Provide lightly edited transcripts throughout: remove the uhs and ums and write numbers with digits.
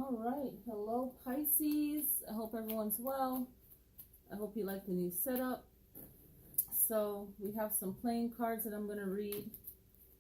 All right, hello Pisces. I hope everyone's well. I hope you like the new setup. So we have some playing cards that I'm going to read,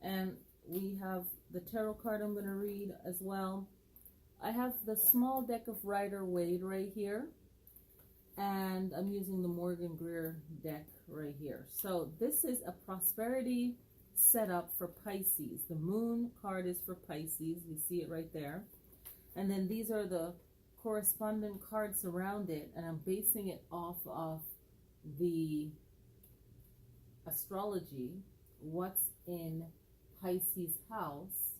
and we have the tarot card I'm going to read as well. I have the small deck of Rider-Waite right here, and I'm using the Morgan Greer deck right here. So this is a prosperity setup for Pisces. The moon card is for Pisces. You see it right there. And then these are the correspondent cards around it, and I'm basing it off of the astrology, what's in Pisces house,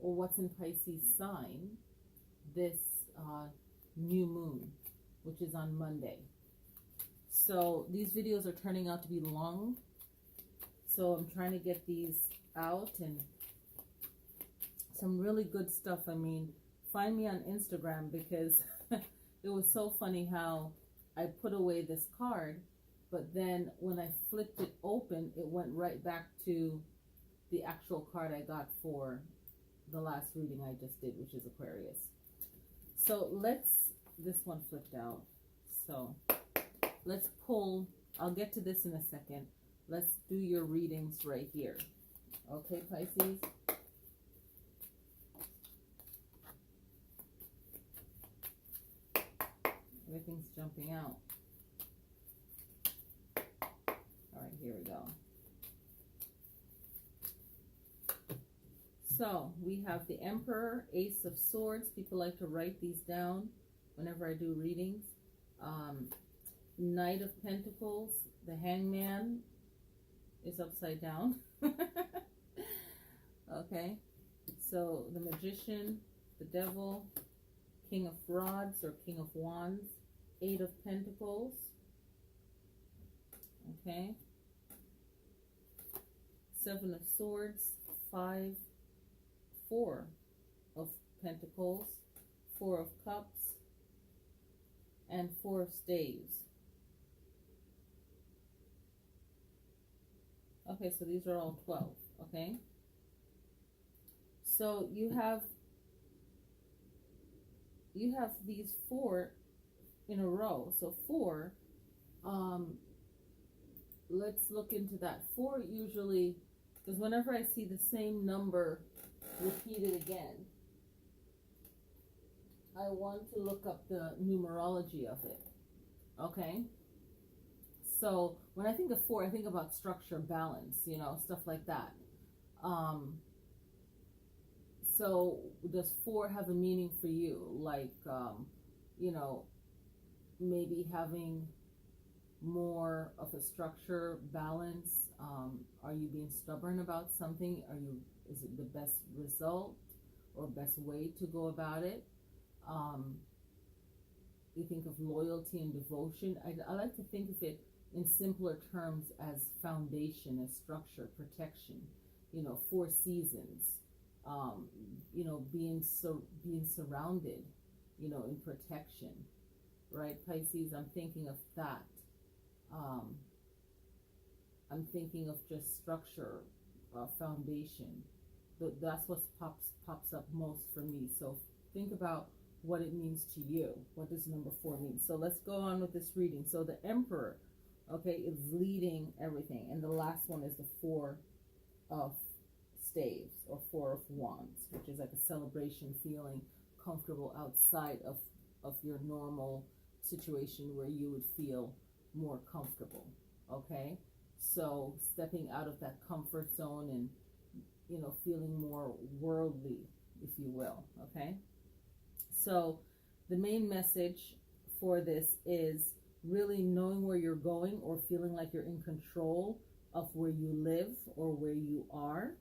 or what's in Pisces sign, this new moon, which is on Monday. So these videos are turning out to be long, so I'm trying to get these out, and some really good stuff. I mean, find me on Instagram, because it was so funny how I put away this card, but then when I flipped it open, it went right back to the actual card I got for the last reading I just did, which is Aquarius. So this one flipped out. So let's pull, I'll get to this in a second. Let's do your readings right here. Okay, Pisces? Everything's jumping out. All right, here we go. So we have the Emperor, Ace of Swords. People like to write these down whenever I do readings. Knight of Pentacles. The Hangman is upside down. Okay. So the Magician, the Devil, King of Rods or King of Wands, Eight of Pentacles, okay, Seven of Swords, Four of Pentacles, Four of Cups, and Four of Staves. Okay, so these are all 12, okay? So you have these four in a row. So four, let's look into that. Four usually, because whenever I see the same number repeated again, I want to look up the numerology of it. Okay? So when I think of four, I think about structure, balance, you know, stuff like that. So does four have a meaning for you? Like, you know, maybe having more of a structure, balance? Are you being stubborn about something? Is it the best result or best way to go about it? You think of loyalty and devotion. I like to think of it in simpler terms as foundation, as structure, protection, you know, 4 seasons. You know, being surrounded, you know, in protection, right, Pisces? I'm thinking of that. I'm thinking of just structure, foundation. That's what pops up most for me. So think about what it means to you. What does number 4 mean? So let's go on with this reading. So the Emperor, okay, is leading everything, and the last one is the Four of Staves or Four of Wands, which is like a celebration, feeling comfortable outside of your normal situation where you would feel more comfortable. Okay, so stepping out of that comfort zone and, you know, feeling more worldly, if you will. Okay, so the main message for this is really knowing where you're going, or feeling like you're in control of where you live or where you are,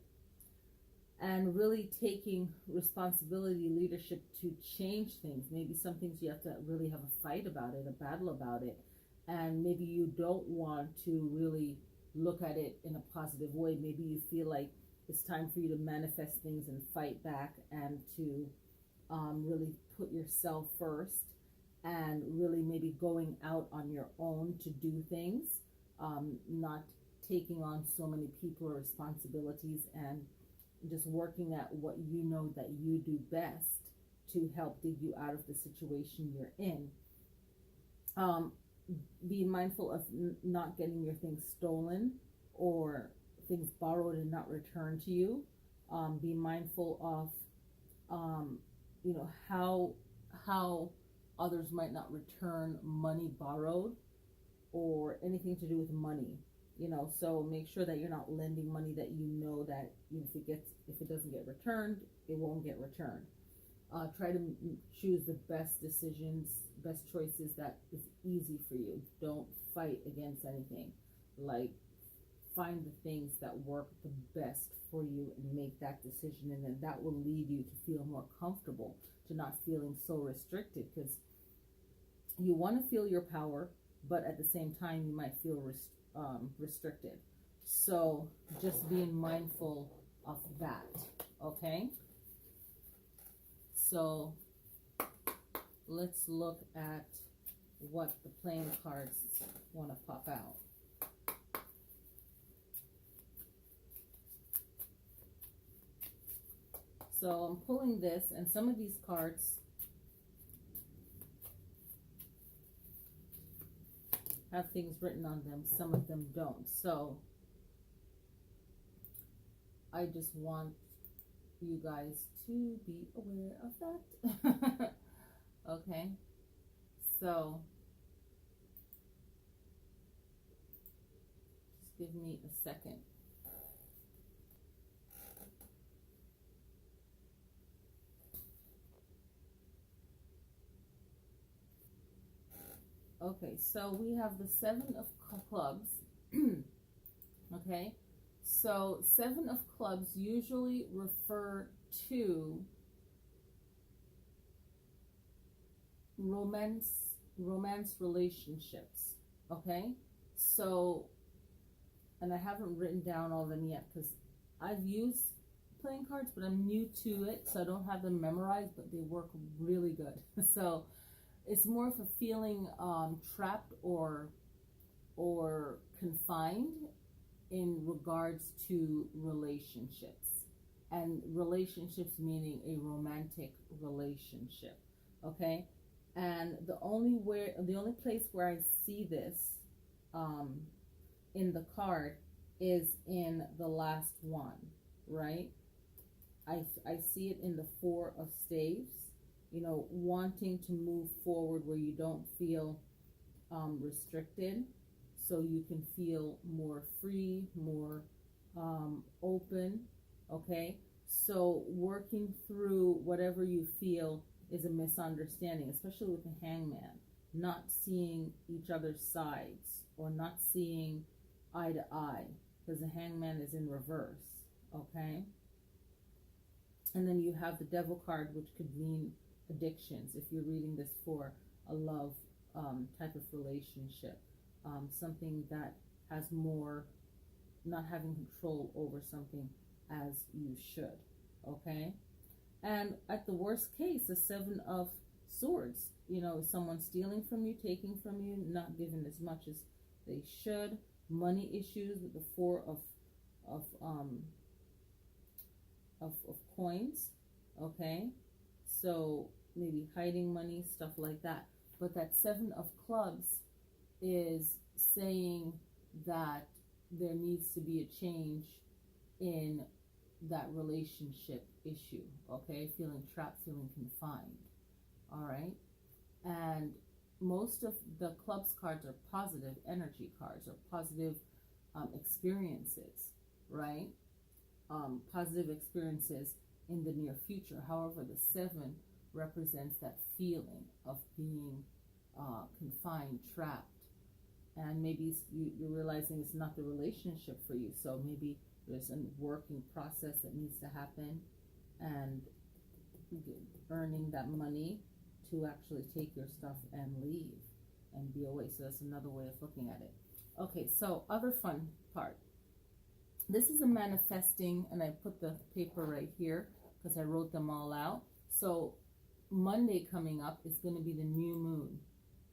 and really taking responsibility, leadership to change things. Maybe some things you have to really have a fight about it, a battle about it, and maybe you don't want to really look at it in a positive way. Maybe you feel like it's time for you to manifest things and fight back, and to really put yourself first, and really maybe going out on your own to do things, not taking on so many people or responsibilities, and just working at what you know that you do best, to help dig you out of the situation you're in. Be mindful of not getting your things stolen or things borrowed and not returned to you. Be mindful of, how others might not return money borrowed or anything to do with money. So make sure that you're not lending money that that if it doesn't get returned, it won't get returned. Try to choose the best decisions, best choices that is easy for you. Don't fight against anything. Like, find the things that work the best for you and make that decision, and then that will lead you to feel more comfortable, to not feeling so restricted, because you want to feel your power, but at the same time you might feel restricted. So just being mindful of that. Okay, so let's look at what the playing cards want to pop out. So I'm pulling this, and some of these cards have things written on them, some of them don't. So I just want you guys to be aware of that. Okay, so just give me a second. Okay, so we have the Seven of Clubs. Okay, so Seven of Clubs usually refer to romance relationships. Okay, so, and I haven't written down all of them yet because I've used playing cards, but I'm new to it, so I don't have them memorized, but they work really good. So it's more of a feeling trapped or confined in regards to relationships, and relationships meaning a romantic relationship. Okay, and the only place where I see this in the card is in the last one, right? I see it in the Four of Staves. Wanting to move forward where you don't feel restricted, so you can feel more free, more open. Okay, so working through whatever you feel is a misunderstanding, especially with the Hangman, not seeing each other's sides or not seeing eye to eye, because the Hangman is in reverse. Okay, and then you have the Devil card, which could mean addictions, if you're reading this for a love type of relationship, something that has more, not having control over something as you should. Okay, and at the worst case, the Seven of Swords, someone stealing from you, taking from you, not giving as much as they should, money issues with the Four of coins. Okay, so maybe hiding money, stuff like that. But that Seven of Clubs is saying that there needs to be a change in that relationship issue. Okay, feeling trapped, feeling confined. All right, and most of the Clubs cards are positive energy cards, or positive experiences, right? Positive experiences in the near future. However, the Seven represents that feeling of being confined, trapped, and maybe you're realizing it's not the relationship for you, so maybe there's a working process that needs to happen, and earning that money to actually take your stuff and leave and be away. So that's another way of looking at it. Okay, so other fun part. This is a manifesting, and I put the paper right here because I wrote them all out. So Monday coming up is going to be the new moon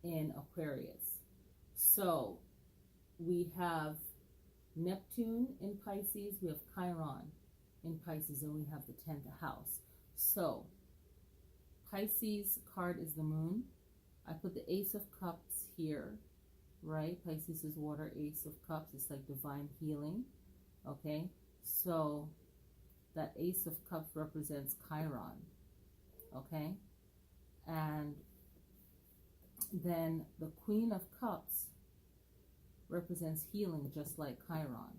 in Aquarius. So we have Neptune in Pisces, we have Chiron in Pisces, and we have the 10th house. So Pisces card is the moon. I put the Ace of Cups here, right? Pisces is water, Ace of Cups. It's like divine healing, okay? So that Ace of Cups represents Chiron, okay? And then the Queen of Cups represents healing, just like Chiron,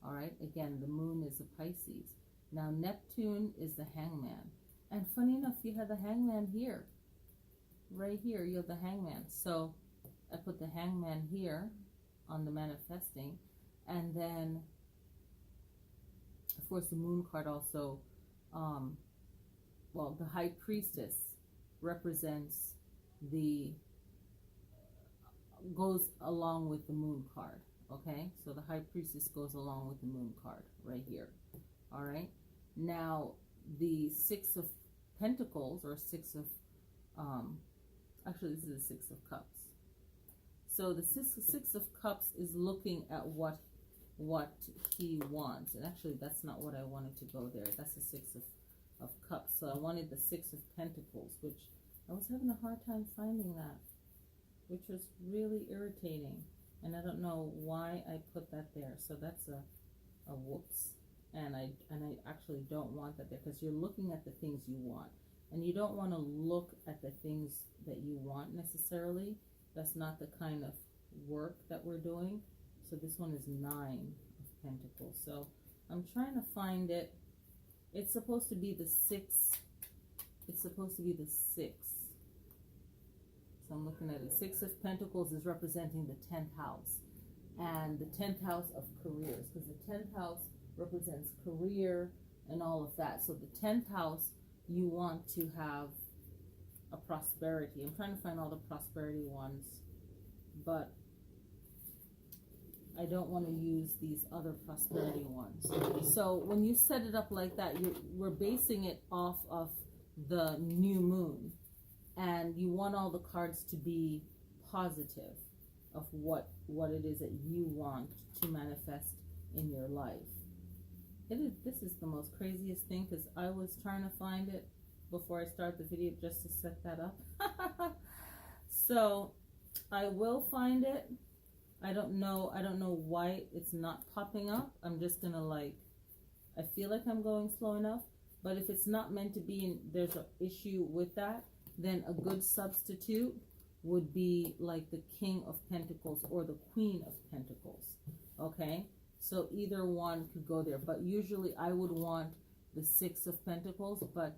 all right? Again, the moon is a Pisces. Now, Neptune is the Hangman. And funny enough, you have the Hangman here. Right here, you have the Hangman. So I put the Hangman here on the manifesting. And then, of course, the moon card also, well, the High Priestess represents goes along with the moon card, okay? So the High Priestess goes along with the moon card right here, all right? Now, the Six of Pentacles, or Six of, actually this is the Six of Cups. So the Six of Cups is looking at what he wants. And actually that's not what I wanted to go there. That's the Six of Cups. So I wanted the Six of Pentacles, which I was having a hard time finding that, which was really irritating. And I don't know why I put that there. So that's a whoops. And I actually don't want that there, because you're looking at the things you want. And you don't want to look at the things that you want necessarily. That's not the kind of work that we're doing. So this one is Nine of Pentacles. So I'm trying to find it. It's supposed to be the six. It's supposed to be the six. So I'm looking at it. Six of Pentacles is representing the 10th house. And the 10th house of careers. Because the 10th house represents career and all of that. So the 10th house, you want to have a prosperity. I'm trying to find all the prosperity ones, but I don't want to use these other prosperity ones. So when you set it up like that, we're basing it off of the new moon, and you want all the cards to be positive of what it is that you want to manifest in your life. This is the most craziest thing, because I was trying to find it before I start the video just to set that up. So I will find it. I don't know why it's not popping up. I'm just gonna I feel like I'm going slow enough, but if it's not meant to be and there's an issue with that, then a good substitute would be like the King of Pentacles or the Queen of Pentacles, okay? So either one could go there, but usually I would want the Six of Pentacles, but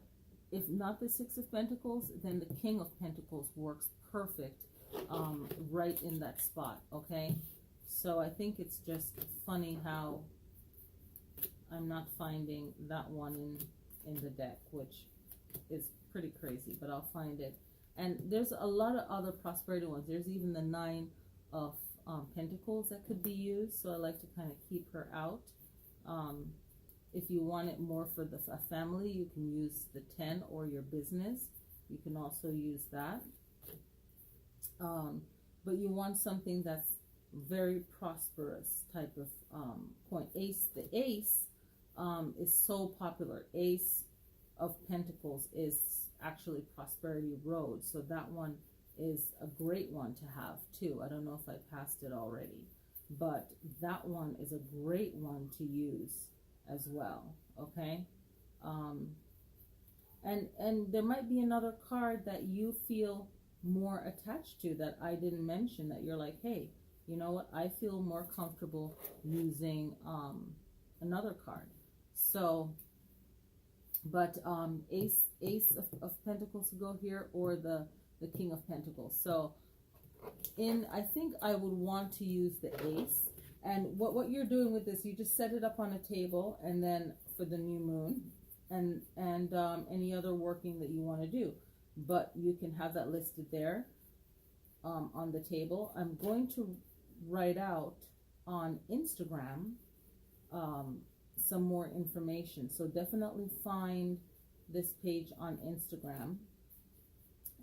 if not the Six of Pentacles, then the King of Pentacles works perfect right in that spot, okay? So I think it's just funny how I'm not finding that one in the deck, which is pretty crazy, but I'll find it. And there's a lot of other prosperity ones. There's even the Nine of Pentacles that could be used, so I like to kind of keep her out. If you want it more for a family, you can use the 10, or your business. You can also use that. But you want something that's very prosperous type of point. The Ace is so popular. Ace of Pentacles is actually Prosperity Road, so that one is a great one to have too. I don't know if I passed it already, but that one is a great one to use as well, okay? And there might be another card that you feel more attached to that I didn't mention, that you're like, hey, you know what, I feel more comfortable using another card. So, but Ace of Pentacles to go here, or the King of Pentacles. So I think I would want to use the Ace. And what you're doing with this, you just set it up on a table, and then for the new moon, and any other working that you want to do. But you can have that listed there on the table. I'm going to write out on Instagram some more information. So definitely find this page on Instagram,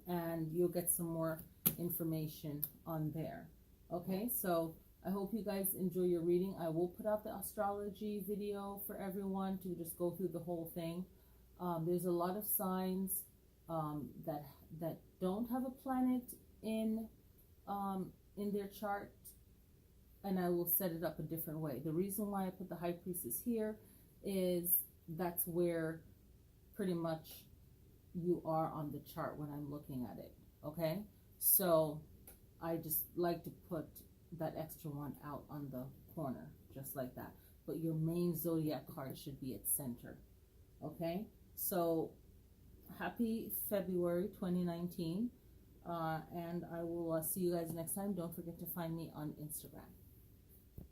and you'll get some more information on there. Okay, so I hope you guys enjoy your reading. I will put out the astrology video for everyone to just go through the whole thing. There's a lot of signs that don't have a planet in their chart, and I will set it up a different way. The reason why I put the High Priestess here is that's where pretty much you are on the chart when I'm looking at it. Okay, so I just like to put that extra one out on the corner, just like that. But your main zodiac card should be at center. Okay, so happy February 2019, and I will see you guys next time. Don't forget to find me on Instagram.